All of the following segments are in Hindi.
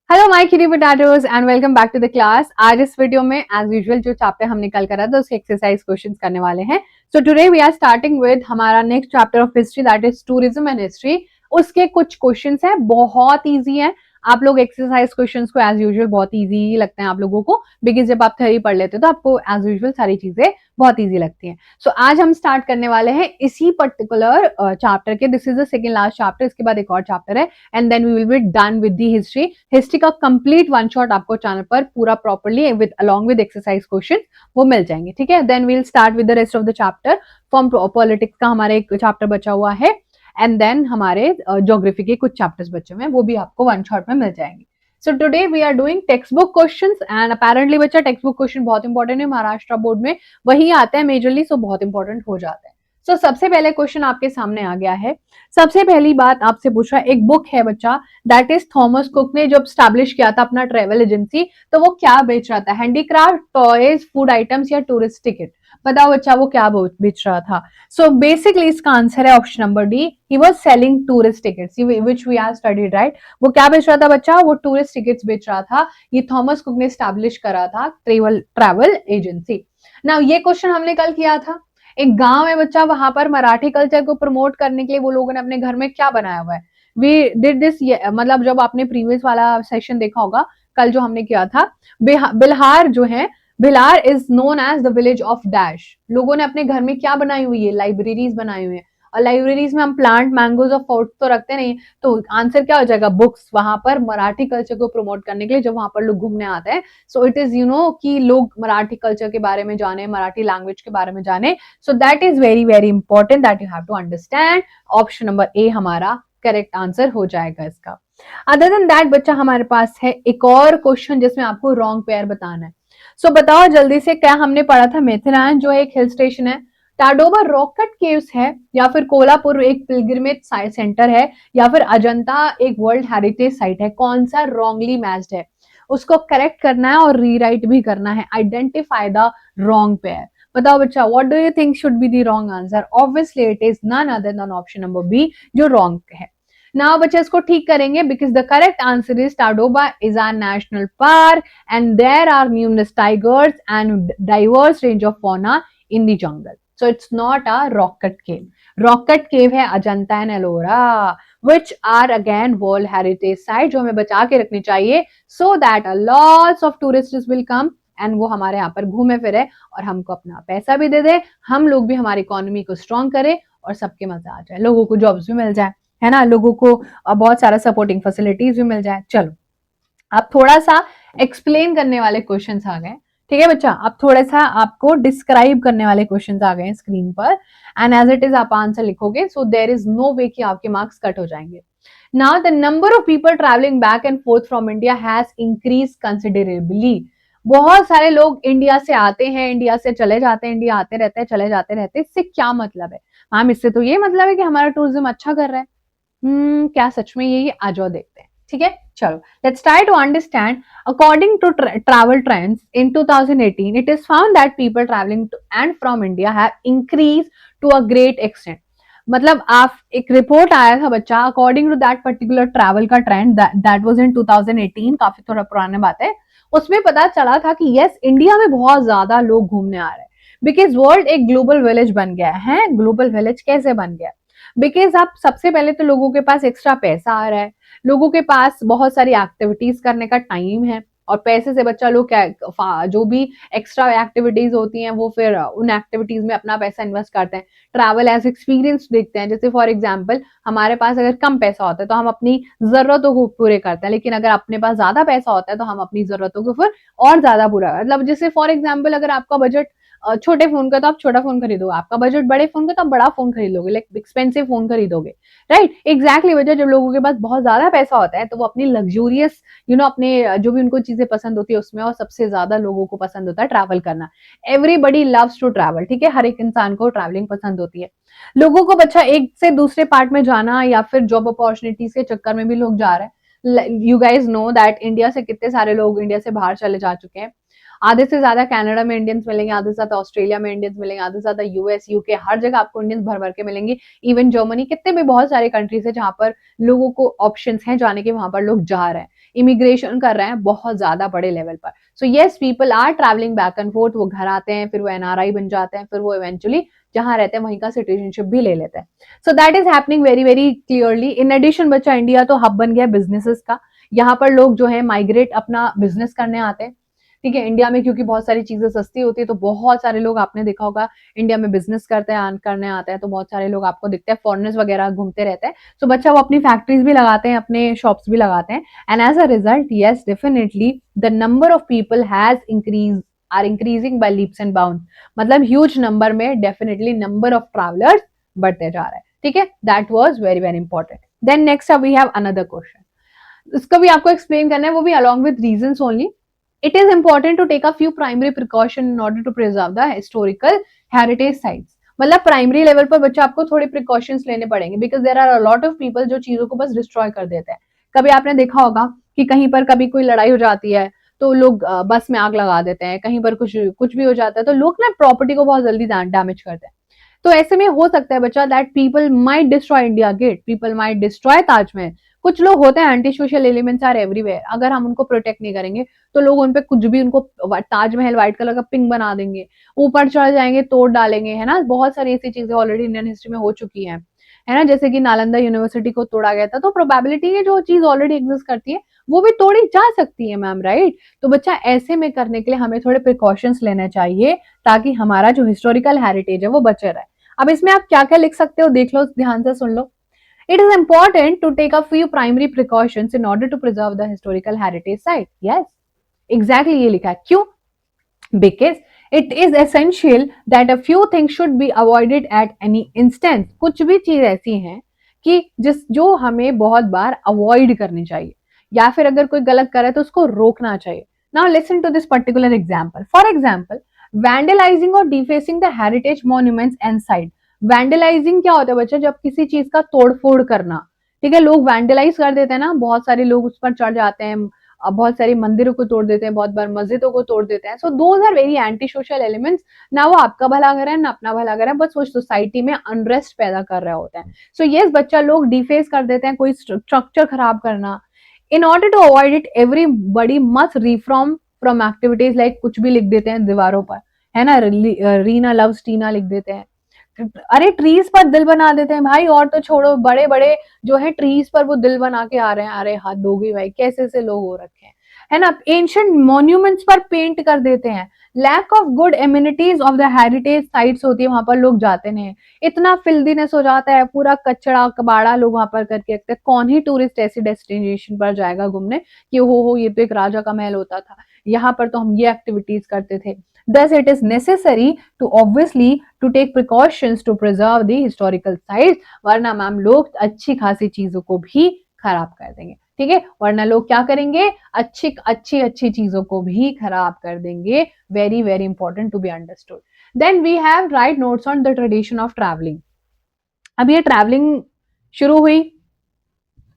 Hello my cutie potatoes and welcome back to the class. आज इस वीडियो में एज यूजुअल जो चैप्टर हमने कल करा था उसके एक्सरसाइज क्वेश्चंस करने वाले हैं। So today we are starting with हमारा next chapter of history, that is tourism and history. उसके कुछ क्वेश्चंस हैं, बहुत इजी हैं। आप लोग एक्सरसाइज क्वेश्चंस को एज यूजुअल बहुत इजी लगते हैं आप लोगों को, बिकॉज जब आप थ्योरी पढ़ लेते हो तो आपको एज यूजुअल सारी चीजें बहुत इजी लगती हैं। सो आज हम स्टार्ट करने वाले हैं इसी पर्टिकुलर चैप्टर के। This is the second last chapter, इसके बाद एक और चैप्टर है and then we will be done with the history. History का कंप्लीट वन शॉट आपको चैनल पर पूरा properly with along with exercise question वो मिल जाएंगे, ठीक है। Then we'll start with the rest of the chapter. Form politics का हमारे एक चैप्टर बचा हुआ है एंड देन हमारे ज्योग्राफी के कुछ चैप्टर्स बचे हुए हैं, वो भी आपको वन शॉट में मिल जाएंगे। So today we are doing text book questions and apparently बच्चा टेक्स्ट बुक क्वेश्चन बहुत इंपॉर्टेंट है, महाराष्ट्र बोर्ड में वही आते हैं मेजरली, सो बहुत इंपॉर्टेंट हो जाते हैं। सो सबसे पहले क्वेश्चन आपके सामने आ गया है। सबसे पहली बात आपसे पूछ रहा है, एक बुक है बच्चा दैट इज थॉमस कुक ने जब स्टैब्लिश किया था अपना ट्रेवल एजेंसी, तो वो क्या बेच रहा था? हैंडीक्राफ्ट, टॉयज, फूड आइटम्स या टूरिस्ट टिकट? बताओ बच्चा वो क्या बेच रहा था। सो बेसिकली इसका आंसर है option number D, he was selling tourist tickets which we have studied, right. वो क्या बेच रहा था बच्चा? वो टूरिस्ट टिकट्स बेच रहा था। ये थॉमस कुक ने स्टैब्लिश करा था ट्रेवल एजेंसी। नाउ ये क्वेश्चन हमने कल किया था। एक गांव है बच्चा, वहां पर मराठी कल्चर को प्रमोट करने के लिए वो लोगों ने अपने घर में क्या बनाया हुआ है? वी डिड दिस, मतलब जब आपने प्रीवियस वाला सेशन देखा होगा कल जो हमने किया था, बिल्हार जो है, Bhilar is known as the village of dash. लोगों ने अपने घर में क्या बनाई हुई है? लाइब्रेरीज बनाई हुई है। और लाइब्रेरीज में हम प्लांट, मैंगोज और फ्रूट तो रखते नहीं, तो आंसर क्या हो जाएगा? बुक्स। वहां पर मराठी कल्चर को प्रमोट करने के लिए जब वहां पर लोग घूमने आते हैं, सो इट इज कि लोग मराठी कल्चर के बारे में जाने, मराठी लैंग्वेज के बारे में जाने। So that is very very important that you have to understand. Option number A हमारा करेक्ट आंसर हो जाएगा इसका। अदर देन दैट बच्चा हमारे पास है एक और क्वेश्चन जिसमें आपको रॉन्ग पेयर बताना है। सो बताओ जल्दी से, क्या हमने पढ़ा था? मेथिरान जो एक हिल स्टेशन है, टाडोबा रॉकेट केव्स है, या फिर कोल्हापुर एक पिलग्रिमेज सेंटर है, या फिर अजंता एक वर्ल्ड हेरिटेज साइट है? कौन सा रॉन्गली मैच्ड है? उसको करेक्ट करना है और रीराइट भी करना है। Identify the wrong pair. बताओ बच्चा, what do you think should be the wrong answer? Obviously it is none other than option number B जो रॉन्ग है। नाउ बच्चा इसको ठीक करेंगे, because the correct answer is Tadoba is are national park and there are numerous tigers and diverse range of fauna in the jungle. So it's not a rock-cut cave. Rock-cut cave है Ajanta and Ellora, which are again World Heritage Site, जो हमें बचा के रखनी चाहिए so that a lots of tourists will come and वो हमारे यहाँ पर घूमे फिरे और हमको अपना पैसा भी दे दे, हम लोग भी हमारी इकोनॉमी को स्ट्रॉन्ग करें और सबके मजा आ जाए, लोगों को जॉब्स भी मिल जाए, है ना, लोगों को बहुत सारा सपोर्टिंग फैसिलिटीज भी मिल जाए। चलो अब थोड़ा सा एक्सप्लेन करने वाले क्वेश्चंस आ गए, ठीक है बच्चा। अब थोड़ा सा आपको डिस्क्राइब करने वाले क्वेश्चंस आ गए स्क्रीन पर एंड एज इट इज आप आंसर लिखोगे, सो देयर इज नो वे कि आपके मार्क्स कट हो जाएंगे। Now the number of people travelling back and fourth from India has increase considerably. बहुत सारे लोग इंडिया से आते हैं, इंडिया से चले जाते हैं, इंडिया आते रहते हैं, चले जाते रहते हैं। इससे क्या मतलब है मैम? इससे तो ये मतलब है कि हमारा टूरिज्म अच्छा कर रहा है। क्या सच में यही? आ जाओ देखते हैं, ठीक है। चलो let's try to understand. According to travel trends in 2018, it is found that people traveling to and from India have increased to a great extent. मतलब आप एक रिपोर्ट आया था बच्चा, according to that particular travel का ट्रेंड दैट वाज इन 2018, काफी थोड़ा पुराने बात है, उसमें पता चला था कि यस इंडिया में बहुत ज्यादा लोग घूमने आ रहे हैं, बिकॉज वर्ल्ड एक ग्लोबल विलेज बन गया है। ग्लोबल विलेज कैसे बन गया? बिकॉज आप सबसे पहले तो लोगों के पास एक्स्ट्रा पैसा आ रहा है, लोगों के पास बहुत सारी एक्टिविटीज करने का टाइम है, और पैसे से बच्चा लोग क्या जो भी एक्स्ट्रा एक्टिविटीज होती हैं वो फिर उन एक्टिविटीज में अपना पैसा इन्वेस्ट करते हैं। ट्रैवल एज एक्सपीरियंस देखते हैं, जैसे फॉर एग्जांपल हमारे पास अगर कम पैसा होता है तो हम अपनी जरूरतों को पूरे करते हैं, लेकिन अगर अपने पास ज्यादा पैसा होता है तो हम अपनी जरूरतों को फिर और ज्यादा पूरा, मतलब जैसे फॉर एग्जाम्पल अगर आपका बजट छोटे फोन का तो आप छोटा फोन खरीदोगे, आपका बजट बड़े फोन का तो आप बड़ा फोन खरीद लोगे, लाइक एक्सपेंसिव फोन खरीदोगे, राइट। एग्जैक्टली वजह, जब लोगों के पास बहुत ज्यादा पैसा होता है तो वो अपनी लग्जूरियस अपने जो भी उनको चीजें पसंद होती है उसमें, और सबसे ज्यादा लोगों को पसंद होता है ट्रैवल करना। एवरीबडी लव्स टू ट्रैवल, ठीक है, हर एक इंसान को ट्रैवलिंग पसंद होती है। लोगों को बच्चा एक से दूसरे पार्ट में जाना या फिर जॉब अपॉर्चुनिटीज के चक्कर में भी लोग जा रहे हैं। You guys know that India से कितने सारे लोग इंडिया से बाहर चले जा चुके हैं। आधे से ज्यादा कनाडा में इंडियंस मिलेंगे, आधे से ज्यादा ऑस्ट्रेलिया में इंडियंस मिलेंगे, आधे से ज्यादा यूएस, यूके, हर जगह आपको इंडियंस भर भर के मिलेंगे। इवन जर्मनी, कितने भी बहुत सारे कंट्रीज है जहां पर लोगों को ऑप्शंस हैं जाने के, वहां पर लोग जा रहे हैं, इमिग्रेशन कर रहे हैं बहुत ज्यादा बड़े लेवल पर। So yes, people are travelling back and forth, वो घर आते हैं, फिर वो एनआरआई बन जाते हैं, फिर वो इवेंचुअली जहां रहते हैं वहीं का सिटीजनशिप भी ले लेते हैं। So that is happening very very clearly. In addition बच्चा, इंडिया तो हब बन गया बिजनेसेस का, यहाँ पर लोग जो है माइग्रेट अपना बिजनेस करने आते हैं। ठीक है, इंडिया में क्योंकि बहुत सारी चीजें सस्ती होती है तो बहुत सारे लोग, आपने देखा होगा, इंडिया में बिजनेस करते हैं, करने आते हैं, तो बहुत सारे लोग आपको दिखते हैं, फॉरेनर्स वगैरह घूमते रहते हैं। सो बच्चा वो अपनी फैक्ट्रीज भी लगाते हैं, अपने शॉप्स भी लगाते हैं, and as a result yes definitely the number of people has increase are increasing by leaps and bound. मतलब ह्यूज नंबर में डेफिनेटली नंबर ऑफ ट्रैवलर्स बढ़ते जा रहे हैं। ठीक है, that was very very important. Then next we have another question, इसका भी आपको एक्सप्लेन करना है, वो भी along with reasons only. It is important to take a few primary precautions in order to preserve the historical heritage sites. मतलब प्राइमरी लेवल पर बच्चा आपको थोड़े प्रिकॉशंस लेने पड़ेंगे, because there are a lot of people जो चीजों को बस डिस्ट्रॉय कर देते हैं। कभी आपने देखा होगा कि कहीं पर कभी कोई लड़ाई हो जाती है तो लोग बस में आग लगा देते हैं, कहीं पर कुछ कुछ भी हो जाता है तो लोग ना प्रॉपर्टी को बहुत जल्दी डैमेज करते हैं। तो ऐसे में हो सकता है बच्चा that people might destroy India Gate, people might destroy Taj Mahal. कुछ लोग होते हैं, anti social elements are everywhere, अगर हम उनको प्रोटेक्ट नहीं करेंगे तो लोग उनपे कुछ भी, उनको ताजमहल व्हाइट कलर का पिंक बना देंगे, ऊपर चढ़ जाएंगे, तोड़ डालेंगे, है ना। बहुत सारी ऐसी चीजें ऑलरेडी इंडियन हिस्ट्री में हो चुकी हैं, है ना, जैसे कि नालंदा यूनिवर्सिटी को तोड़ा गया था। तो प्रोबेबिलिटी है जो चीज ऑलरेडी एग्जिस्ट करती है वो भी तोड़ी जा सकती है मैम, राइट। तो बच्चा ऐसे में करने के लिए हमें थोड़े प्रिकॉशंस लेने चाहिए ताकि हमारा जो हिस्टोरिकल हेरिटेज है वो बचे रहे। अब इसमें आप क्या क्या लिख सकते हो, देख लो, ध्यान से सुन लो। It is important to take a few primary precautions in order to preserve the historical heritage site. Yes, exactly ये लिखा है। क्यों? Because it is essential that a few things should be avoided at any instance. कुछ भी चीज ऐसी हैं कि जो हमें बहुत बार अवॉइड करनी चाहिए, या फिर अगर कोई गलत करे तो उसको रोकना चाहिए। Now listen to this particular example. For example, vandalizing or defacing the heritage monuments and site. वैंडलाइजिंग क्या होता है बच्चा? जब किसी चीज का तोड़फोड़ करना। ठीक है, लोग वैंडलाइज कर देते हैं ना, बहुत सारे लोग उस पर चढ़ जाते हैं, बहुत सारी मंदिरों को तोड़ देते हैं, बहुत बार मस्जिदों को तोड़ देते हैं। So those are very anti social elements. ना वो आपका भला कर रहे हैं ना अपना भला कर रहे हैं, बस वो सोसाइटी में अनरेस्ट पैदा कर रहे होते हैं। सो यस बच्चा, लोग डिफेस कर देते हैं, कोई स्ट्रक्चर खराब करना। In order to avoid it everybody must refrain from activities like, कुछ भी लिख देते हैं दीवारों पर, है ना, रीना लव्स टीना लिख देते हैं, अरे ट्रीज पर दिल बना देते हैं भाई, और तो छोड़ो, बड़े बड़े जो है ट्रीज पर वो दिल बना के आ रहे हैं। अरे हाथ दोगे भाई, कैसे से लोग हो रखे हैं, है ना। एंशिएंट मॉन्यूमेंट्स पर पेंट कर देते हैं। Lack of good amenities of the heritage sites होती है, वहां पर लोग जाते नहीं, इतना फिल्दीनेस हो जाता है, पूरा कचड़ा कबाड़ा लोग वहां पर करके रखते हैं। कौन ही टूरिस्ट ऐसी डेस्टिनेशन पर जाएगा घूमने कि हो ये तो एक राजा का महल होता था, यहाँ पर तो हम ये एक्टिविटीज करते थे। Thus, it is necessary to obviously to take precautions to preserve the historical sites, वरना मैम लोग अच्छी खासी चीजों को भी खराब कर देंगे। ठीक है, वरना लोग क्या करेंगे, अच्छी अच्छी अच्छी चीजों को भी खराब कर देंगे। Very very important to be understood. Then we have write notes on the tradition of travelling. अब ये ट्रैवलिंग शुरू हुई,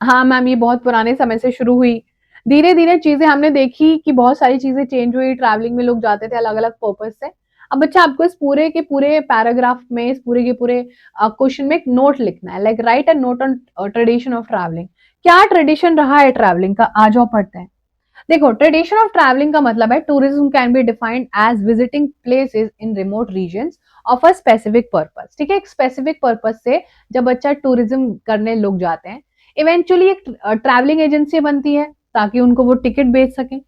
हाँ मैम ये बहुत पुराने समय से शुरू हुई, धीरे धीरे चीजें हमने देखी कि बहुत सारी चीजें चेंज हुई, ट्रैवलिंग में लोग जाते थे अलग अलग पर्पज से। अब बच्चा आपको इस पूरे के पूरे पैराग्राफ में, इस पूरे के पूरे क्वेश्चन में एक नोट लिखना है, like right a note on tradition of travelling. क्या ट्रेडिशन रहा है ट्रैवलिंग का, आ जाओ पढ़ते हैं। देखो, ट्रेडिशन ऑफ ट्रैवलिंग का मतलब है tourism can be defined as visiting places in remote regions of a specific purpose. ठीक है, एक स्पेसिफिक पर्पस से जब बच्चा टूरिज्म करने लोग जाते हैं, इवेंचुअली एक ट्रैवलिंग एजेंसी बनती है ताकि उनको वो टिकट बेच सके।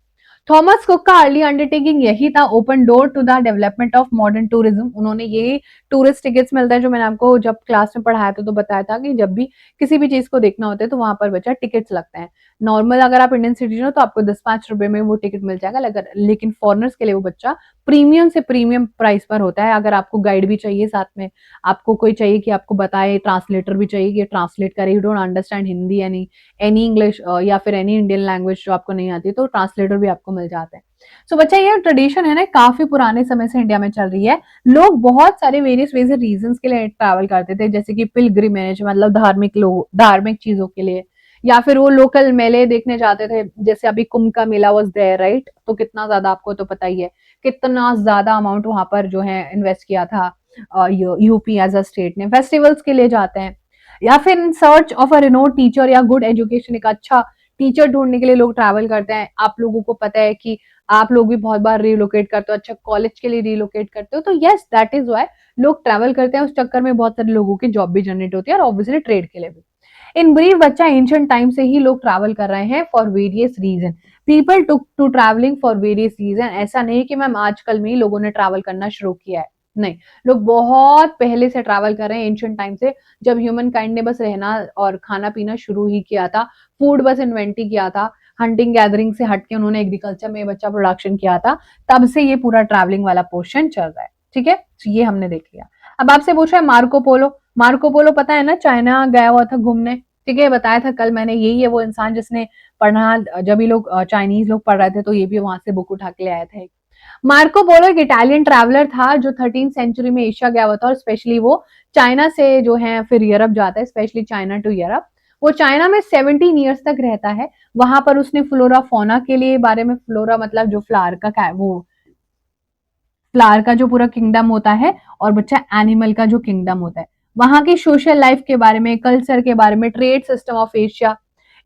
थॉमस कुक का अर्ली अंडरटेकिंग यही था, open door to the development of modern tourism. उन्होंने ये टूरिस्ट टिकट्स मिलता है, जो मैंने आपको जब क्लास में पढ़ाया था तो बताया था कि जब भी किसी भी चीज को देखना होता है तो वहां पर बच्चा टिकट्स लगते हैं। नॉर्मल अगर आप इंडियन सिटीजन हो तो आपको 10-5 रुपए में वो टिकट मिल जाएगा, लेकिन फॉरनर्स के लिए वो बच्चा प्रीमियम से प्रीमियम प्राइस पर होता है। अगर आपको गाइड भी चाहिए साथ में, आपको कोई चाहिए कि आपको बताए, ट्रांसलेटर भी चाहिए कि ट्रांसलेट करे, you don't understand Hindi any English या फिर एनी इंडियन लैंग्वेज जो आपको नहीं आती, तो ट्रांसलेटर भी आपको मिल जाते हैं। सो बच्चा ये ट्रेडिशन है ना, काफी पुराने समय से इंडिया में चल रही है। लोग बहुत सारे वेरियस रीजंस के लिए ट्रैवल करते थे, जैसे कि पिलग्रिमेज मतलब धार्मिक चीजों के लिए, या फिर वो लोकल मेले देखने जाते थे, जैसे अभी कुंभ का मेला वाज देयर राइट, तो कितना ज्यादा आपको तो पता ही है, कितना ज्यादा अमाउंट वहां पर जो है इन्वेस्ट किया था यूपी एज अ स्टेट ने, फेस्टिवल्स के लिए जाते हैं। या फिर in search of a renowned teacher या गुड एजुकेशन, एक अच्छा टीचर ढूंढने के लिए लोग ट्रैवल करते हैं। आप लोगों को पता है कि आप लोग भी बहुत बार रिलोकेट करते हो, अच्छा कॉलेज के लिए रिलोकेट करते हो, तो यस दैट इज वाई लोग ट्रैवल करते हैं। उस चक्कर में बहुत सारे लोगों की जॉब भी जनरेट होती है, और ऑब्वियसली ट्रेड के लिए भी। इन ब्रीफ बच्चा एंशियंट टाइम से ही लोग ट्रैवल कर रहे हैं for various reason. People to travelling for various reason, ऐसा नहीं कि मैम आजकल में ही लोगों ने ट्रैवल करना शुरू किया है, नहीं, लोग बहुत पहले से ट्रैवल कर रहे हैं, एंशियंट टाइम से, जब ह्यूमन काइंड ने बस रहना और खाना पीना शुरू ही किया था, फूड बस इन्वेंट ही किया था, हंटिंग गैदरिंग से हटके उन्होंने एग्रीकल्चर में बच्चा प्रोडक्शन किया था, तब से ये पूरा ट्रैवलिंग वाला पोर्शन चल रहा है। ठीक है, तो ये हमने देख लिया। अब आपसे पूछ रहा है मार्को पोलो। मार्को पोलो पता है ना, चाइना गया हुआ था घूमने। ठीक है, बताया था कल मैंने, यही है वो इंसान जिसने पढ़ना, जब ये लोग चाइनीज लोग पढ़ रहे थे तो ये भी वहां से बुक उठा के ले आया था। मार्को पोलो एक इटालियन ट्रैवलर था जो 13th सेंचुरी में एशिया गया हुआ था, और स्पेशली वो चाइना से जो है फिर यूरोप जाता है, स्पेशली चाइना टू यूरोप। वो चाइना में 17 ईयर्स तक रहता है। वहां पर उसने फ्लोरा फोना के लिए बारे में, फ्लोरा मतलब जो फ्लावर का वो फ्लावर का जो पूरा किंगडम होता है, और बच्चा एनिमल का जो किंगडम होता है, वहां की सोशल लाइफ के बारे में, कल्चर के बारे में, trade system of Asia.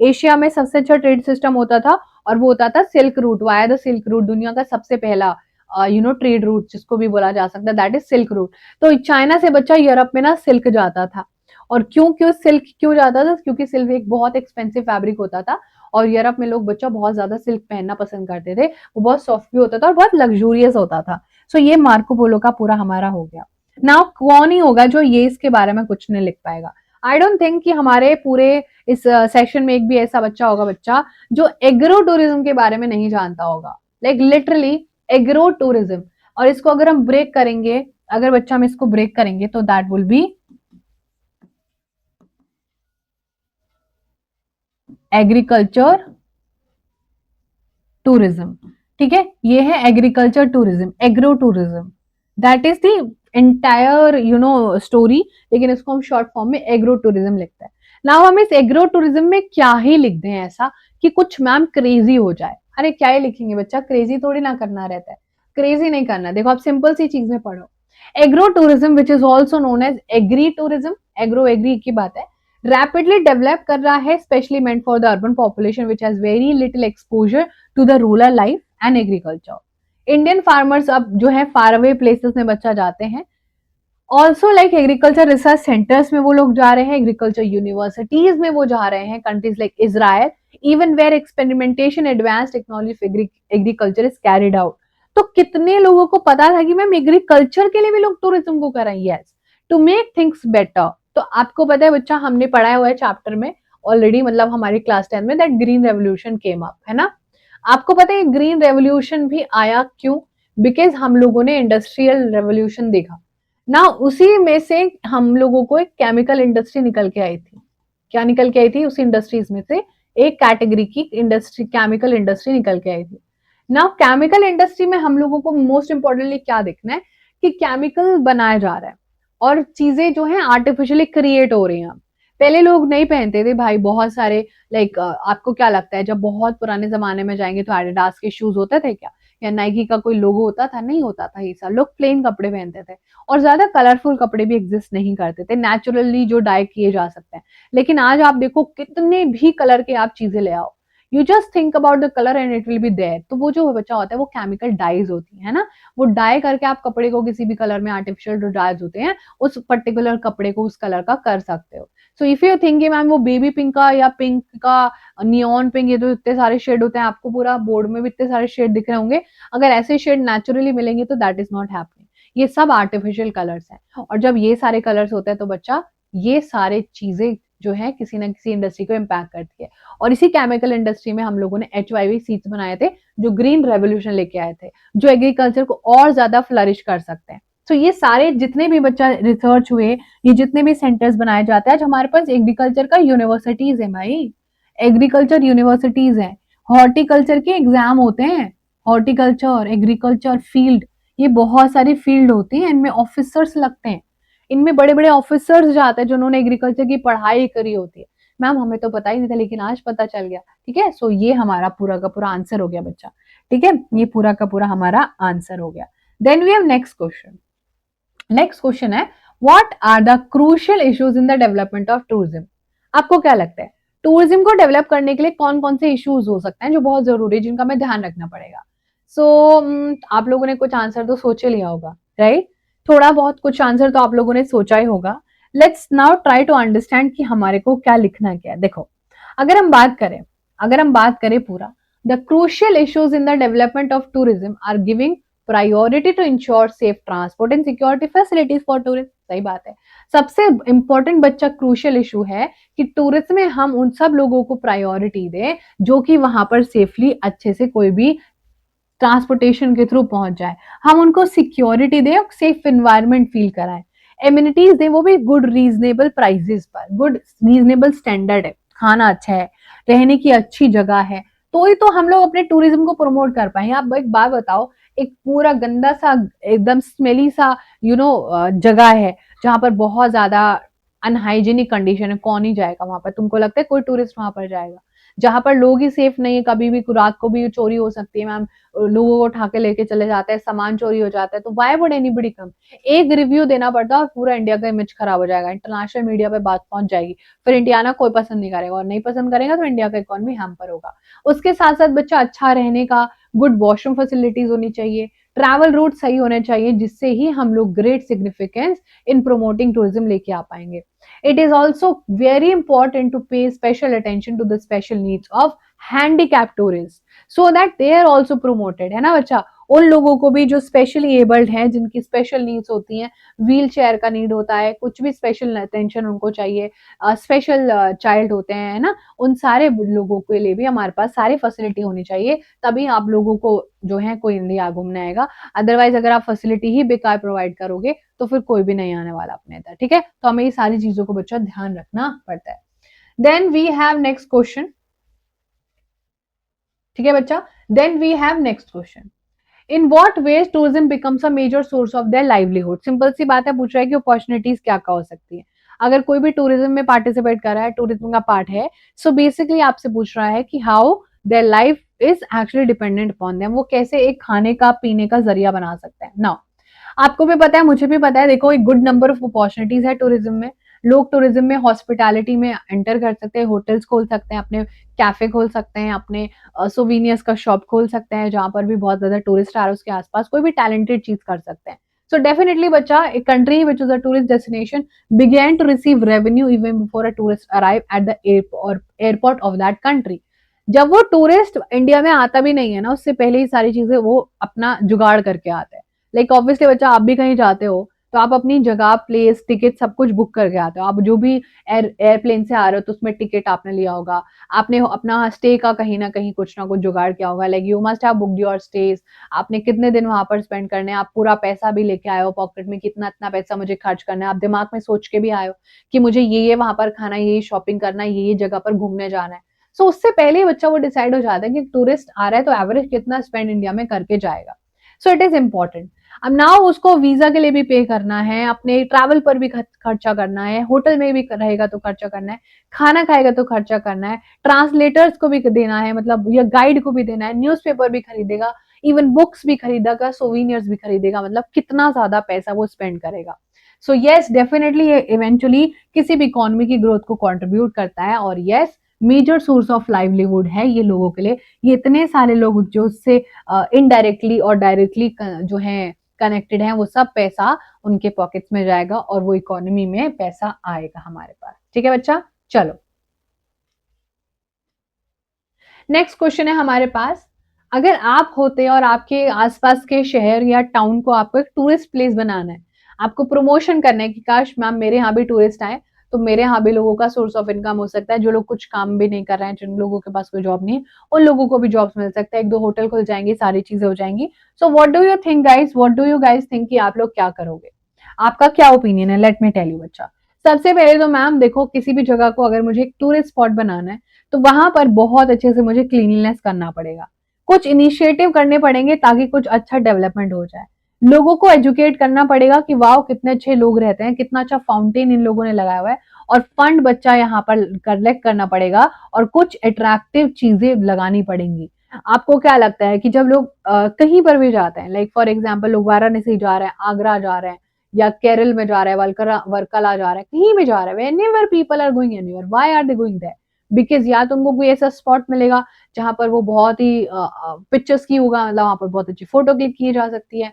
Asia में सबसे अच्छा ट्रेड सिस्टम होता था, और वो होता था silk route, via the silk route, दुनिया का सबसे पहला ट्रेड रूट जिसको भी बोला जा सकता है, दैट इज सिल्क रूट। तो चाइना से बच्चा यूरोप में ना सिल्क जाता था। और क्यों क्यों सिल्क क्यों जाता था, क्योंकि सिल्क एक बहुत एक्सपेंसिव फैब्रिक होता था, और यूरोप में लोग बच्चा बहुत ज्यादा सिल्क पहनना पसंद करते थे, वो बहुत सॉफ्ट भी होता था और बहुत लग्जूरियस होता था। सो ये मार्को पोलो का पूरा हमारा हो गया। नाउ कौन ही होगा जो ये इसके बारे में कुछ नहीं लिख पाएगा। आई डोंट थिंक कि हमारे पूरे इस सेशन में एक भी ऐसा बच्चा होगा बच्चा जो एग्रो टूरिज्म के बारे में नहीं जानता होगा, लाइक लिटरली एग्रो टूरिज्म। और इसको अगर हम ब्रेक करेंगे, अगर बच्चा हम इसको ब्रेक करेंगे, तो that will be agriculture tourism. ठीक है, ये है agriculture tourism, agro tourism, that is the entire story, लेकिन इसको हम शॉर्ट फॉर्म में एग्रो टूरिज्म लिखते हैं। नाउ हम इस एग्रो टूरिज्म में क्या ही लिख दें ऐसा कि कुछ मैम क्रेजी हो जाए। अरे क्या ही लिखेंगे बच्चा, क्रेजी थोड़ी ना करना रहता है, क्रेजी नहीं करना। देखो आप सिंपल सी चीज में पढ़ो, agro tourism which is also known as agri tourism, agro agri की बात है, रैपिडली डेवलप कर रहा है, specially meant for the urban population which has very little exposure to the rural life and agriculture. Indian farmers अब जो है फार अवे प्लेसेस में बच्चा जाते हैं, also like agriculture research centres में वो लोग जा रहे हैं, एग्रीकल्चर यूनिवर्सिटीज में वो जा रहे हैं, countries like Israel, even where experimentation advance technology agriculture is carried out. तो कितने लोगों को पता था कि मैम एग्रीकल्चर के लिए भी लोग टूरिज्म को कर रहे हैं, yes, to make things better. तो आपको पता है बच्चा, हमने पढ़ाया हुआ है चैप्टर में ऑलरेडी, मतलब हमारी क्लास 10 में, that green revolution came up, है ना। आपको पता है ग्रीन रेवोल्यूशन भी आया क्यों, बिकॉज हम लोगों ने इंडस्ट्रियल रेवोल्यूशन देखा ना, उसी में से हम लोगों को एक केमिकल इंडस्ट्री निकल के आई थी। क्या निकल के आई थी, उसी इंडस्ट्रीज में से एक कैटेगरी की इंडस्ट्री, केमिकल इंडस्ट्री निकल के आई थी। नाउ केमिकल इंडस्ट्री में हम लोगों को मोस्ट इंपॉर्टेंटली क्या देखना है कि केमिकल बनाया जा रहा है और चीजें जो है आर्टिफिशियली क्रिएट हो रही हैं। पहले लोग नहीं पहनते थे भाई बहुत सारे, लाइक आपको क्या लगता है जब बहुत पुराने जमाने में जाएंगे तो एडिडास के शूज होते थे क्या, या नाइकी का कोई लोगो होता था, नहीं होता था, ये सब लोग प्लेन कपड़े पहनते थे, और ज्यादा कलरफुल कपड़े भी एग्जिस्ट नहीं करते थे, नेचुरली जो डाई किए जा सकते हैं। लेकिन आज आप देखो कितने भी कलर के आप चीजें ले आओ, you just think about the colour and it will be there. तो वो जो बचा होता है वो केमिकल डाइज होती है ना, वो डाई करके आप कपड़े को किसी भी कलर में, आर्टिफिशियल जो डाइज होते हैं उस पर्टिकुलर कपड़े को उस कलर का कर सकते हो। So if you thinking ma'am वो बेबी पिंक का या पिंक का, नियॉन पिंक, ये तो इतने सारे शेड होते हैं, आपको पूरा बोर्ड में भी इतने सारे शेड दिख रहे होंगे, अगर ऐसे शेड नेचुरली मिलेंगे तो दैट इज नॉट हैपनिंग, ये सब आर्टिफिशियल कलर्स हैं। और जब ये सारे कलर्स होते हैं तो बच्चा ये सारे चीजें जो है किसी ना किसी इंडस्ट्री को इम्पैक्ट करती है। और इसी केमिकल इंडस्ट्री में हम लोगों ने HYV सीड्स बनाए थे जो ग्रीन रेवोल्यूशन लेके आए थे, जो एग्रीकल्चर को और ज्यादा फ्लरिश कर सकते हैं। तो ये सारे जितने भी बच्चा रिसर्च हुए, ये जितने भी सेंटर्स बनाए जाते हैं, आज हमारे पास एग्रीकल्चर का यूनिवर्सिटीज है भाई, एग्रीकल्चर यूनिवर्सिटीज है। हॉर्टिकल्चर के एग्जाम होते हैं, हॉर्टिकल्चर, एग्रीकल्चर फील्ड, ये बहुत सारी फील्ड होती है, इनमें ऑफिसर्स लगते हैं, इनमें बड़े बड़े ऑफिसर्स जाते हैं जिन्होंने एग्रीकल्चर की पढ़ाई करी होती है। मैम हमें तो पता ही नहीं था लेकिन आज पता चल गया। ठीक है, सो ये हमारा पूरा का पूरा आंसर हो गया बच्चा। ठीक है, ये पूरा का पूरा हमारा आंसर हो गया। Then we have next question. Next question है, what are the crucial issues in the development of tourism. आपको क्या लगता है टूरिज्म को डेवलप करने के लिए कौन कौन से इश्यूज हो सकते हैं जो बहुत जरूरी है, जिनका हमें ध्यान रखना पड़ेगा। सो आप लोगों ने कुछ आंसर तो सोच ही लिया होगा, राइट? थोड़ा बहुत कुछ आंसर तो आप लोगों ने सोचा ही होगा। Let's now try to understand कि हमारे को क्या लिखना क्या है। देखो, अगर हम बात करें पूरा, the crucial issues in the development of tourism are giving priority to ensure safe transport and security facilities for tourist. सही बात है, सबसे इंपॉर्टेंट बच्चा क्रूशियल इशू है कि टूरिज्म में हम उन सब लोगों को प्रायोरिटी दें जो कि वहां पर सेफली अच्छे से कोई भी ट्रांसपोर्टेशन के थ्रू पहुंच जाए। हम उनको सिक्योरिटी दें और सेफ एनवायरनमेंट फील कराएं। एम्यूनिटीज दें, वो भी गुड रीजनेबल प्राइसेस पर, गुड रीजनेबल स्टैंडर्ड है, खाना अच्छा है, रहने की अच्छी जगह है, तो ही तो हम लोग अपने टूरिज्म को प्रमोट कर पाएंगे। आप एक बात बताओ, एक पूरा गंदा सा एकदम स्मेली सा जगह है जहां पर बहुत ज्यादा अनहाइजीनिक कंडीशन है, कौन ही जाएगा वहां पर? तुमको लगता है कोई टूरिस्ट वहां पर जाएगा? जहां पर लोग ही सेफ नहीं है, कभी भी रात को भी चोरी हो सकती है मैम, लोगों को उठा के लेके चले जाते हैं, सामान चोरी हो जाता है, तो वाई वुड एनीबडी कम? एक रिव्यू देना पड़ता है और पूरा इंडिया का इमेज खराब हो जाएगा, इंटरनेशनल मीडिया पे बात पहुंच जाएगी, फिर इंडियाना कोई पसंद नहीं करेगा, और नहीं पसंद करेगा तो इंडिया का इकोनॉमी हैम्पर होगा। उसके साथ साथ बच्चा अच्छा रहने का, गुड वॉशरूम फैसिलिटीज होनी चाहिए, ट्रैवल रूट सही होने चाहिए, जिससे ही हम लोग ग्रेट सिग्निफिकेंस इन प्रोमोटिंग टूरिज्म लेके आ पाएंगे। It is also very important to pay special attention to the special needs of handicapped tourists so that they are also promoted, है ना बच्चा? उन लोगों को भी जो स्पेशली एबल्ड हैं, जिनकी स्पेशल नीड्स होती हैं, व्हील चेयर का नीड होता है, कुछ भी स्पेशल अटेंशन उनको चाहिए, स्पेशल चाइल्ड होते हैं, है ना, उन सारे लोगों के लिए भी हमारे पास सारी फैसिलिटी होनी चाहिए, तभी आप लोगों को जो है कोई इंडिया घूमने आएगा। अदरवाइज अगर आप फैसिलिटी ही बेकार प्रोवाइड करोगे तो फिर कोई भी नहीं आने वाला अपने इधर। ठीक है, तो हमें ये सारी चीजों को बच्चा ध्यान रखना पड़ता है। Then we have next question. ठीक है बच्चा, then we have next question. In what ways tourism becomes a major source of their livelihood. Simple सी बात है, पूछ रहा है कि अपॉर्चुनिटीज क्या क्या हो सकती है अगर कोई भी टूरिज्म में पार्टिसिपेट कर रहा है, टूरिज्म का पार्ट है। सो बेसिकली आपसे पूछ रहा है कि how their life is actually dependent upon them, वो कैसे एक खाने का पीने का जरिया बना सकते हैं। नाउ आपको भी पता है, मुझे भी पता है, देखो एक गुड नंबर ऑफ अपॉर्चुनिटीज है टूरिज्म में। लोग टूरिज्म में हॉस्पिटैलिटी में एंटर कर सकते हैं, होटल्स खोल सकते हैं, अपने कैफे खोल सकते हैं, अपने सोवीनियर्स का शॉप खोल सकते हैं, जहां पर भी बहुत ज्यादा टूरिस्ट आ रहे हैं उसके आसपास कोई भी टैलेंटेड चीज कर सकते हैं। सो डेफिनेटली बच्चा, एक country which is a tourist destination begin to receive revenue even before a tourist arrive at the airport of that country. जब वो टूरिस्ट इंडिया में आता भी नहीं है ना, उससे पहले ही सारी चीजें वो अपना जुगाड़ करके आते हैं। लाइक ऑब्वियसली बच्चा, आप भी कहीं जाते हो तो आप अपनी जगह, प्लेस, टिकट सब कुछ बुक करके आते हो। आप जो भी एयरप्लेन से आ रहे हो तो उसमें टिकट आपने लिया होगा, आपने अपना स्टे का कहीं ना कुछ जुगाड़ किया होगा। Like you must have booked your stage, आपने कितने दिन वहां पर स्पेंड करने हैं, आप पूरा पैसा भी लेके आए हो पॉकेट में, कितना इतना पैसा मुझे खर्च करना है, आप दिमाग में सोच के भी आए हो कि मुझे ये वहां पर खाना है, ये शॉपिंग करना है, ये जगह पर घूमने जाना है। सो उससे पहले ही बच्चा वो डिसाइड हो जाता है कि टूरिस्ट आ रहा है तो एवरेज कितना स्पेंड इंडिया में करके जाएगा। So it is important. अब नाउ उसको वीजा के लिए भी पे करना है, अपने ट्रैवल पर भी खर्चा करना है, होटल में भी रहेगा तो खर्चा करना है, खाना खाएगा तो खर्चा करना है, ट्रांसलेटर्स को भी देना है, मतलब या गाइड को भी देना है, न्यूज़पेपर भी खरीदेगा, इवन बुक्स भी खरीदेगा, सोवीनियर्स भी खरीदेगा, मतलब कितना ज्यादा पैसा वो स्पेंड करेगा। सो यस, डेफिनेटली इवेंचुअली किसी भी इकोनॉमी की ग्रोथ को कंट्रीब्यूट करता है, और yes major source of livelihood है ये लोगों के लिए। ये इतने सारे लोग जो उससे इनडायरेक्टली और डायरेक्टली जो है कनेक्टेड है, वो सब पैसा उनके पॉकेट्स में जाएगा और वो इकोनॉमी में पैसा आएगा हमारे पास। ठीक है बच्चा, चलो नेक्स्ट क्वेश्चन है हमारे पास। अगर आप होते और आपके आसपास के शहर या टाउन को आपको एक टूरिस्ट प्लेस बनाना है, आपको प्रमोशन करना है कि काश मैम मेरे यहाँ भी टूरिस्ट आए तो मेरे यहाँ भी लोगों का सोर्स ऑफ इनकम हो सकता है, जो लोग कुछ काम भी नहीं कर रहे हैं, जिन लोगों के पास कोई जॉब नहीं है, उन लोगों को भी जॉब्स मिल सकता है, एक दो होटल खुल जाएंगे, सारी चीजें हो जाएंगी। So what do you think guys, what do you guys think कि आप लोग क्या करोगे? आपका क्या ओपिनियन है? लेट मी टेल यू बच्चा। सबसे पहले तो मैम देखो, किसी भी जगह को अगर मुझे एक टूरिस्ट स्पॉट बनाना है तो वहां पर बहुत अच्छे से मुझे क्लीनलीनेस करना पड़ेगा, कुछ इनिशिएटिव करने पड़ेंगे ताकि कुछ अच्छा डेवलपमेंट हो जाए। लोगों को एजुकेट करना पड़ेगा कि वाह कितने अच्छे लोग रहते हैं, कितना अच्छा फाउंटेन इन लोगों ने लगाया हुआ है, और फंड बच्चा यहाँ पर कलेक्ट करना पड़ेगा और कुछ अट्रैक्टिव चीजें लगानी पड़ेंगी। आपको क्या लगता है कि जब लोग कहीं पर भी जाते हैं, लाइक फॉर एग्जाम्पल लोग वाराणसी जा रहे हैं, आगरा जा रहे हैं, या केरल में जा रहे हैं, वर्कला जा रहे हैं, कहीं भी जा रहे हैं, whenever people are going anywhere, why are they going there? Because या तो उनको कोई ऐसा स्पॉट मिलेगा जहां पर वो बहुत ही पिक्चर्स की होगा, मतलब वहां पर बहुत अच्छी फोटो क्लिक की जा सकती है,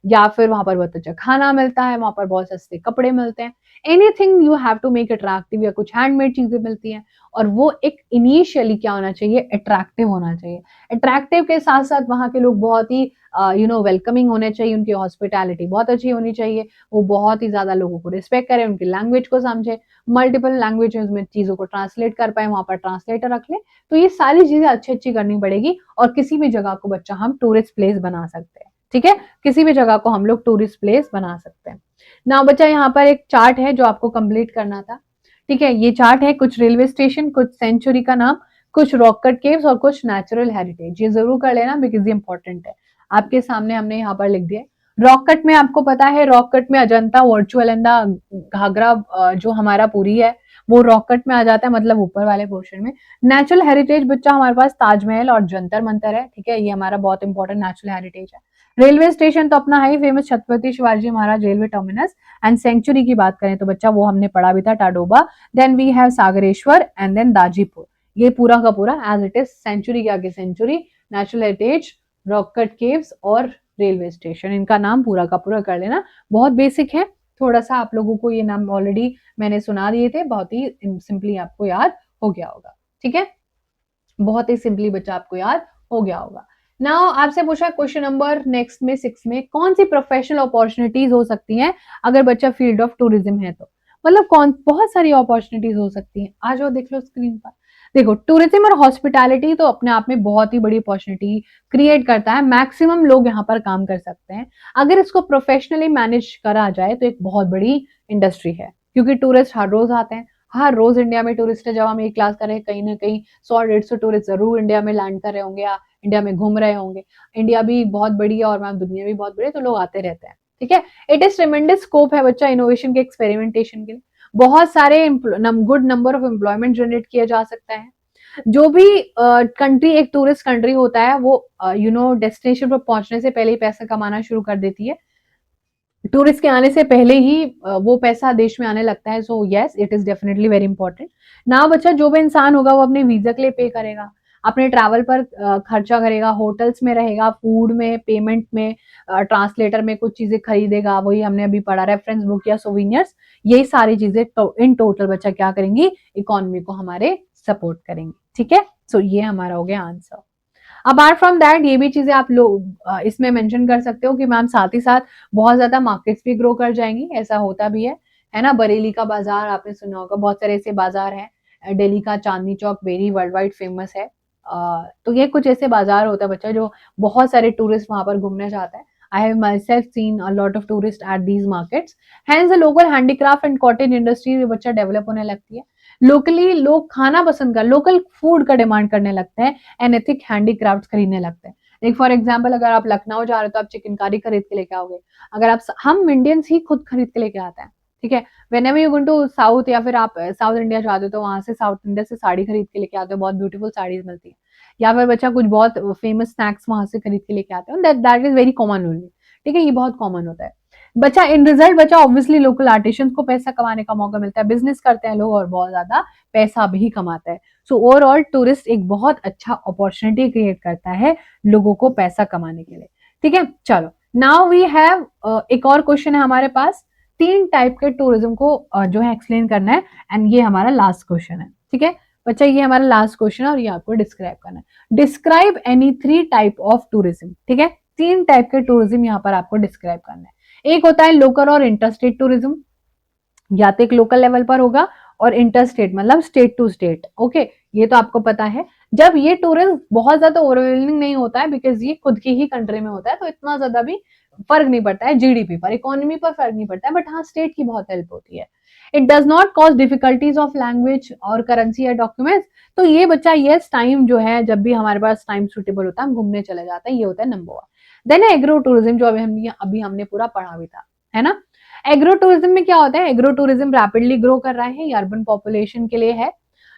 या फिर वहां पर बहुत अच्छा खाना मिलता है, वहां पर बहुत सस्ते कपड़े मिलते हैं, anything you have to make attractive, या कुछ हैंडमेड चीजें मिलती हैं, और वो एक इनिशियली क्या होना चाहिए, अट्रैक्टिव होना चाहिए। अट्रैक्टिव के साथ साथ वहां के लोग बहुत ही वेलकमिंग होने चाहिए, उनकी हॉस्पिटैलिटी बहुत अच्छी होनी चाहिए, वो बहुत ही ज्यादा लोगों को रिस्पेक्ट करें, उनकी लैंग्वेज को समझे, मल्टीपल लैंग्वेजेस में चीजों को ट्रांसलेट कर पाए, वहां पर ट्रांसलेटर रख ले। तो ये सारी चीजें अच्छी अच्छी करनी पड़ेगी, और किसी भी जगह को बच्चा हम टूरिस्ट प्लेस बना सकते हैं। ठीक है, किसी भी जगह को हम लोग टूरिस्ट प्लेस बना सकते हैं। ना बच्चा यहाँ पर एक चार्ट है जो आपको कंप्लीट करना था। ठीक है, ये चार्ट है कुछ रेलवे स्टेशन, कुछ सेंचुरी का नाम, कुछ रॉक कट केव्स और कुछ नेचुरल हेरिटेज। ये जरूर कर लेना बिकॉज ये इंपॉर्टेंट है। आपके सामने हमने यहाँ पर लिख दिया। रॉक कट में आपको पता है, रॉक कट में अजंता, वर्चुअलंदा, घाघरा जो हमारा पुरी है वो रॉक कट में आ जाता है, मतलब ऊपर वाले पोर्शन में। नेचुरल हेरिटेज बच्चा हमारे पास ताजमहल और जंतर मंतर है। ठीक है, ये हमारा बहुत इंपॉर्टेंट नेचुरल हेरिटेज है। रेलवे स्टेशन तो अपना है ही famous, Chhatrapati Shivaji Maharaj railway terminus. And century की बात करें तो बच्चा वो हमने पढ़ा भी था, Tadoba. Then we have Sagareshwar and then Dajipur. ये पूरा का पूरा एज इट इज, सेंचुरी के आगे century, natural heritage, rock cut caves और रेलवे स्टेशन। इनका नाम पूरा का पूरा कर लेना, बहुत बेसिक है। थोड़ा सा आप लोगों को ये नाम ऑलरेडी मैंने सुना दिए थे, बहुत ही सिंपली आपको याद हो गया होगा। ठीक है, बहुत ही सिंपली बच्चा आपको याद हो गया होगा। नाउ आपसे पूछा क्वेश्चन नंबर नेक्स्ट में 6 में, कौन सी प्रोफेशनल अपॉर्चुनिटीज हो सकती हैं अगर बच्चा फील्ड ऑफ टूरिज्म है तो? मतलब कौन, बहुत सारी अपॉर्चुनिटीज हो सकती हैं। आ जाओ देख लो स्क्रीन पर। देखो, टूरिज्म और हॉस्पिटैलिटी तो अपने आप में बहुत ही बड़ी अपॉर्चुनिटी क्रिएट करता है, मैक्सिमम लोग यहाँ पर काम कर सकते हैं। अगर इसको प्रोफेशनली मैनेज करा जाए तो एक बहुत बड़ी इंडस्ट्री है, क्योंकि टूरिस्ट हर रोज आते हैं, हर रोज इंडिया में टूरिस्ट है। जब हम ये क्लास कर रहे हैं, कहीं ना कहीं 100-150 टूरिस्ट जरूर इंडिया में लैंड कर रहे होंगे या इंडिया में घूम रहे होंगे। इंडिया भी बहुत बड़ी है और मैम दुनिया भी बहुत बड़ी है, तो लोग आते रहते हैं। ठीक है, इट इज ट्रिमेंडस स्कोप है बच्चा इनोवेशन के, एक्सपेरिमेंटेशन के लिए। बहुत सारे good number of employment generate किया जा सकता है। जो भी कंट्री एक टूरिस्ट कंट्री होता है, वो डेस्टिनेशन पर पहुंचने से पहले ही पैसा कमाना शुरू कर देती है। टूरिस्ट के आने से पहले ही वो पैसा देश में आने लगता है। So yes, it is definitely very important. ना बच्चा, जो भी इंसान होगा वो अपने वीजा के लिए पे करेगा, अपने ट्रैवल पर खर्चा करेगा, होटल्स में रहेगा, फूड में, पेमेंट में, ट्रांसलेटर में कुछ चीजें खरीदेगा, वही हमने अभी पढ़ा, रेफरेंस बुक या सोविनियर्स। यही सारी चीजें इन टोटल बच्चा क्या करेंगी, इकोनॉमी को हमारे सपोर्ट करेंगे। ठीक है, सो ये हमारा हो गया आंसर। अपार्ट फ्रॉम दैट ये भी चीजें आप लोग इसमें मेंशन कर सकते हो कि मैम साथ ही साथ बहुत ज्यादा मार्केट्स भी ग्रो कर जाएंगी, ऐसा होता भी है ना। बरेली का बाजार आपने सुना होगा, बहुत सारे ऐसे बाजार हैं। दिल्ली का Chandni Chowk very world wide famous है। तो ये कुछ ऐसे बाजार होता है बच्चा जो बहुत सारे टूरिस्ट वहां पर घूमने जाते हैं। I have myself seen a lot of tourists at these markets. Hence, the local handicraft and cottage industry भी बच्चा डेवलप होने लगती है। लोकली लोग खाना पसंद कर, लोकल फूड का डिमांड करने लगते हैं, एंड एथिक हैंडीक्राफ्ट खरीदने लगते हैं। लाइक फॉर एग्जाम्पल, अगर आप लखनऊ जा रहे हो तो आप चिकनकारी खरीद के लेके आओगे। अगर आप, हम इंडियंस ही खुद खरीद के लेके आते हैं। ठीक है, whenever you going to south, या फिर आप साउथ इंडिया जाते हो तो वहां से साउथ इंडिया से साड़ी खरीद के लेके आते हो, बहुत ब्यूटीफुल साड़ीज मिलती है। या फिर बच्चा कुछ बहुत फेमस स्नैक्स वहां से खरीद के लेके आते हो, that is very common only. ठीक है, ये बहुत कॉमन होता है बच्चा। इन रिजल्ट बच्चा ऑब्वियसली लोकल आर्टिशियंस को पैसा कमाने का मौका मिलता है, बिजनेस करते हैं लोग और बहुत ज्यादा पैसा भी कमाता है। सो ओवरऑल टूरिस्ट एक बहुत अच्छा अपॉर्चुनिटी क्रिएट करता है लोगों को पैसा कमाने के लिए। ठीक है, चलो नाउ वी हैव एक और क्वेश्चन है हमारे पास। 3 टाइप के टूरिज्म को जो है एक्सप्लेन करना है, एंड ये हमारा लास्ट क्वेश्चन है। ठीक है बच्चा, ये हमारा लास्ट क्वेश्चन है और ये आपको डिस्क्राइब करना है। Describe any 3 type of tourism. ठीक है, 3 टाइप के टूरिज्म यहाँ पर आपको डिस्क्राइब करना है। एक होता है लोकल और इंटरस्टेट टूरिज्म, या तो एक लोकल लेवल पर होगा, और इंटरस्टेट मतलब स्टेट टू स्टेट। ओके, ये तो आपको पता है। जब ये टूरिज्म बहुत ज्यादा ओवरवेलमिंग नहीं होता है, बिकॉज ये खुद की ही कंट्री में होता है, तो इतना ज्यादा भी फर्क नहीं पड़ता है, जीडीपी पर, इकोनॉमी पर फर्क नहीं पड़ता है, बट हाँ स्टेट की बहुत हेल्प होती है। It does not cause difficulties of language और करेंसी या डॉक्यूमेंट्स। तो ये बच्चा यस, टाइम जो है, जब भी हमारे पास टाइम सुटेबल होता है हम घूमने चले जाते हैं, ये होता है नंबर 1। देन एग्रो टूरिज्म, जो अभी हमने पूरा पढ़ा भी था, है ना। एग्रो टूरिज्म में क्या होता है, एग्रो टूरिज्म रैपिडली ग्रो कर रहा है, ये अर्बन पॉपुलेशन के लिए है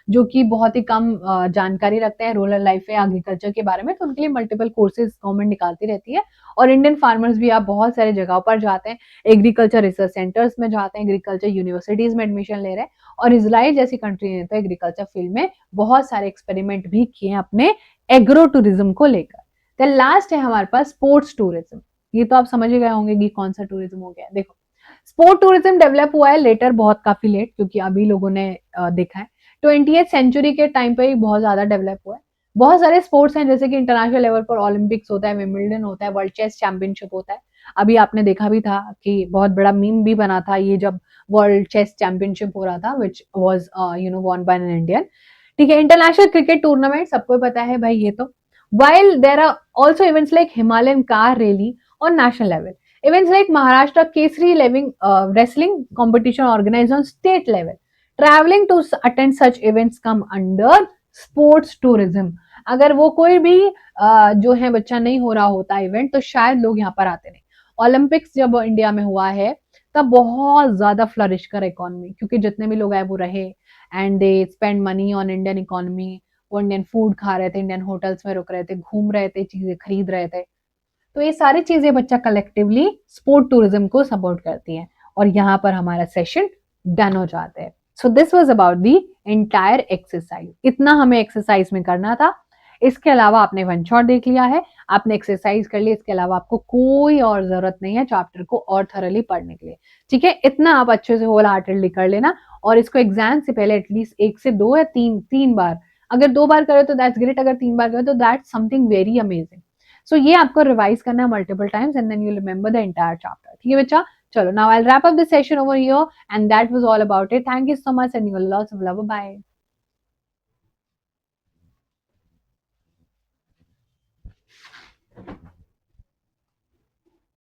जो कि बहुत ही कम जानकारी रखते हैं रूरल लाइफ या एग्रीकल्चर के बारे में, तो उनके लिए मल्टीपल कोर्सेज गवर्नमेंट निकालती रहती है। और इंडियन फार्मर्स भी आप बहुत सारे जगहों पर जाते हैं, एग्रीकल्चर रिसर्च सेंटर्स में जाते हैं, एग्रीकल्चर यूनिवर्सिटीज में एडमिशन ले रहे हैं, और इजराइल जैसी कंट्री ने तो एग्रीकल्चर फील्ड में बहुत सारे एक्सपेरिमेंट भी किए हैं अपने एग्रो टूरिज्म को लेकर। देन लास्ट है हमारे पास स्पोर्ट्स टूरिज्म। ये तो आप समझ ही गए होंगे कि कौन सा टूरिज्म हो गया। देखो, स्पोर्ट टूरिज्म डेवलप हुआ है लेटर, बहुत काफी लेट, क्योंकि अभी लोगों ने देखा है 20th सेंचुरी के टाइम पे ही बहुत ज्यादा डेवलप हुआ है। बहुत सारे स्पोर्ट्स हैं, जैसे कि इंटरनेशनल लेवल पर ओलंपिक्स होता है, विंबलडन होता है, वर्ल्ड चेस चैंपियनशिप होता है। अभी आपने देखा भी था कि बहुत बड़ा मीम भी बना था ये जब वर्ल्ड चेस चैंपियनशिप हो रहा था, which was won by an Indian. ठीक है, इंटरनेशनल क्रिकेट टूर्नामेंट सबको पता है भाई ये तो। while there are also events like Himalayan car rally on national level, events like Maharashtra Kesari wrestling competition organized on state level, traveling to attend such events come under sports tourism। अगर वो कोई भी जो है बच्चा नहीं हो रहा होता इवेंट, तो शायद लोग यहाँ पर आते नहीं। ओलंपिक्स जब इंडिया में हुआ है तब बहुत ज्यादा फ्लरिश कर इकोनॉमी, क्योंकि जितने भी लोग आए वो रहे, and they spend money on Indian economy. वो इंडियन फूड खा रहे थे, इंडियन होटल्स में रुक रहे थे, घूम रहे थे, चीजें खरीद रहे थे। तो ये सारी चीजें बच्चा कलेक्टिवली स्पोर्ट टूरिज्म को सपोर्ट करती है। और यहाँ पर हमारा सेशन डन हो जाता है। So this was about the entire exercise. इतना हमें एक्सरसाइज में करना था। इसके अलावा आपने वन शॉट देख लिया है, आपने एक्सरसाइज कर ली, इसके अलावा आपको कोई और जरूरत नहीं है चैप्टर को और थरली पढ़ने के लिए। ठीक है, इतना आप अच्छे से होल हार्टेडली कर लेना, और इसको एग्जाम से पहले एटलीस्ट 1 से 2 या 3 बार, अगर 2 बार करो तो दैट्स ग्रेट, अगर 3 बार करो तो that's something very amazing. So ये आपको रिवाइज करना है multiple times, and then you remember the entire chapter. ठीक है बच्चा, चलो now I will wrap up this session over here, and that was all about it. Thank you so much and you lots of love, bye.